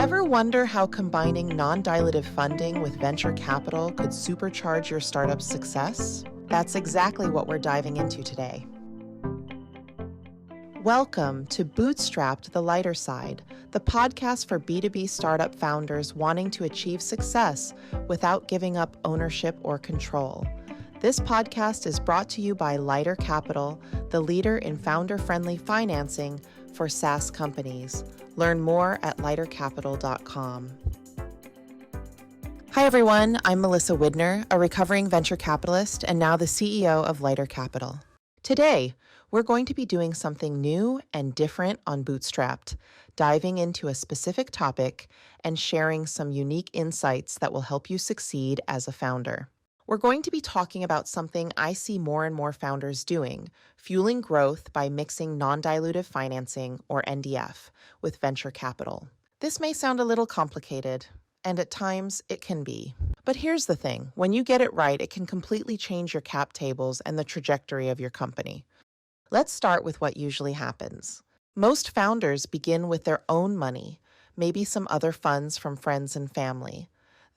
Ever wonder how combining non-dilutive funding with venture capital could supercharge your startup's success? That's exactly what we're diving into today. Welcome to Bootstrapped, the Lighter Side, the podcast for B2B startup founders wanting to achieve success without giving up ownership or control. This podcast is brought to you by Lighter Capital, the leader in founder-friendly financing for SaaS companies. Learn more at lightercapital.com. Hi everyone, I'm Melissa Widner, a recovering venture capitalist and now the CEO of Lighter Capital. Today, we're going to be doing something new and different on Bootstrapped, diving into a specific topic and sharing some unique insights that will help you succeed as a founder. We're going to be talking about something I see more and more founders doing, fueling growth by mixing non-dilutive financing, or NDF, with venture capital. This may sound a little complicated, and at times it can be. But here's the thing, when you get it right, it can completely change your cap tables and the trajectory of your company. Let's start with what usually happens. Most founders begin with their own money, maybe some other funds from friends and family.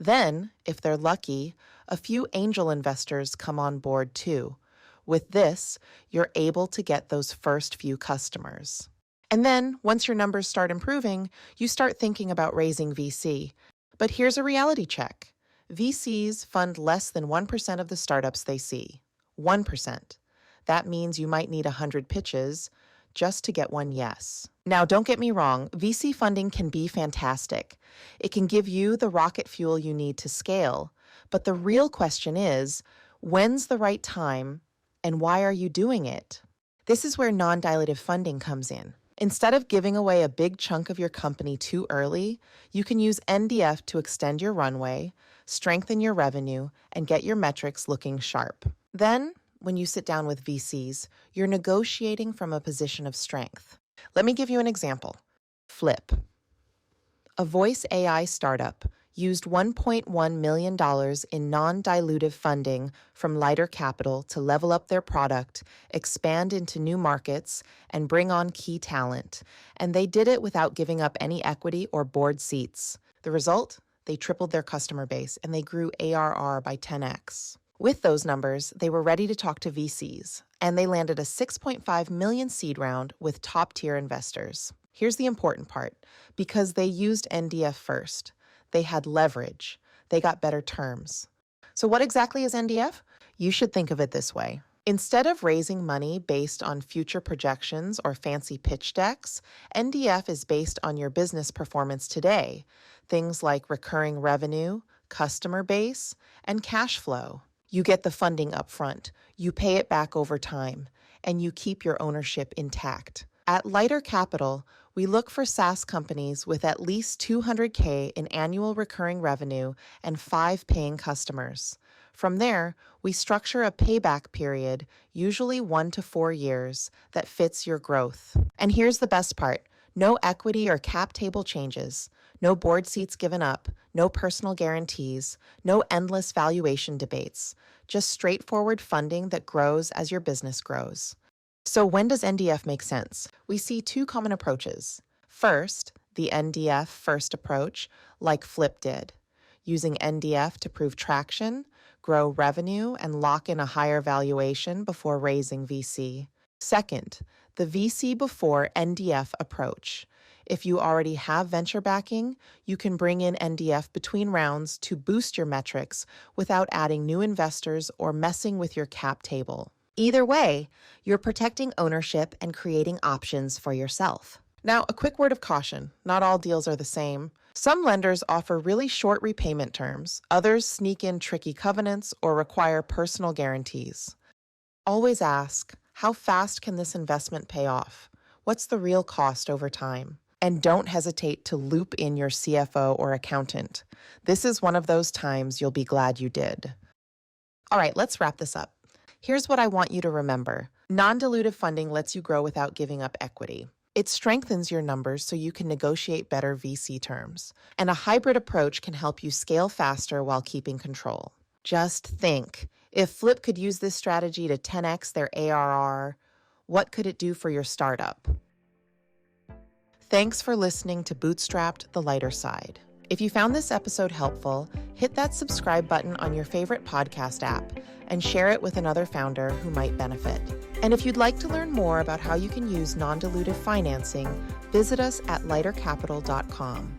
Then, if they're lucky, a few angel investors come on board too. With this, you're able to get those first few customers. And then, once your numbers start improving, you start thinking about raising VC. But here's a reality check. VCs fund less than 1% of the startups they see. 1%. That means you might need 100 pitches just to get one yes. Now, don't get me wrong, VC funding can be fantastic. It can give you the rocket fuel you need to scale. But the real question is, when's the right time and why are you doing it? This is where non-dilutive funding comes in. Instead of giving away a big chunk of your company too early, you can use NDF to extend your runway, strengthen your revenue, and get your metrics looking sharp. Then, when you sit down with VCs, you're negotiating from a position of strength. Let me give you an example. Flip. A voice AI startup used $1.1 million in non-dilutive funding from Lighter Capital to level up their product, expand into new markets, and bring on key talent. And they did it without giving up any equity or board seats. The result? They tripled their customer base and they grew ARR by 10x. With those numbers, they were ready to talk to VCs, and they landed a $6.5 million seed round with top-tier investors. Here's the important part. Because they used NDF first, they had leverage. They got better terms. So what exactly is NDF? You should think of it this way. Instead of raising money based on future projections or fancy pitch decks, NDF is based on your business performance today. Things like recurring revenue, customer base, and cash flow. You get the funding up front, you pay it back over time, and you keep your ownership intact. At Lighter Capital, we look for SaaS companies with at least $200K in annual recurring revenue and 5 paying customers. From there, we structure a payback period, usually 1 to 4 years, that fits your growth. And here's the best part. No equity or cap table changes, no board seats given up, no personal guarantees, no endless valuation debates, just straightforward funding that grows as your business grows. So when does NDF make sense? We see 2 common approaches. First, the NDF first approach, like Flip did, using NDF to prove traction, grow revenue, and lock in a higher valuation before raising VC. Second, the VC before NDF approach. If you already have venture backing, you can bring in NDF between rounds to boost your metrics without adding new investors or messing with your cap table. Either way, you're protecting ownership and creating options for yourself. Now, a quick word of caution. Not all deals are the same. Some lenders offer really short repayment terms. Others sneak in tricky covenants or require personal guarantees. Always ask, how fast can this investment pay off? What's the real cost over time? And don't hesitate to loop in your CFO or accountant. This is one of those times you'll be glad you did. All right, let's wrap this up. Here's what I want you to remember. Non-dilutive funding lets you grow without giving up equity. It strengthens your numbers so you can negotiate better VC terms. And a hybrid approach can help you scale faster while keeping control. Just think, if Flip could use this strategy to 10x their ARR, what could it do for your startup? Thanks for listening to Bootstrapped, the Lighter Side. If you found this episode helpful, hit that subscribe button on your favorite podcast app and share it with another founder who might benefit. And if you'd like to learn more about how you can use non-dilutive financing, visit us at lightercapital.com.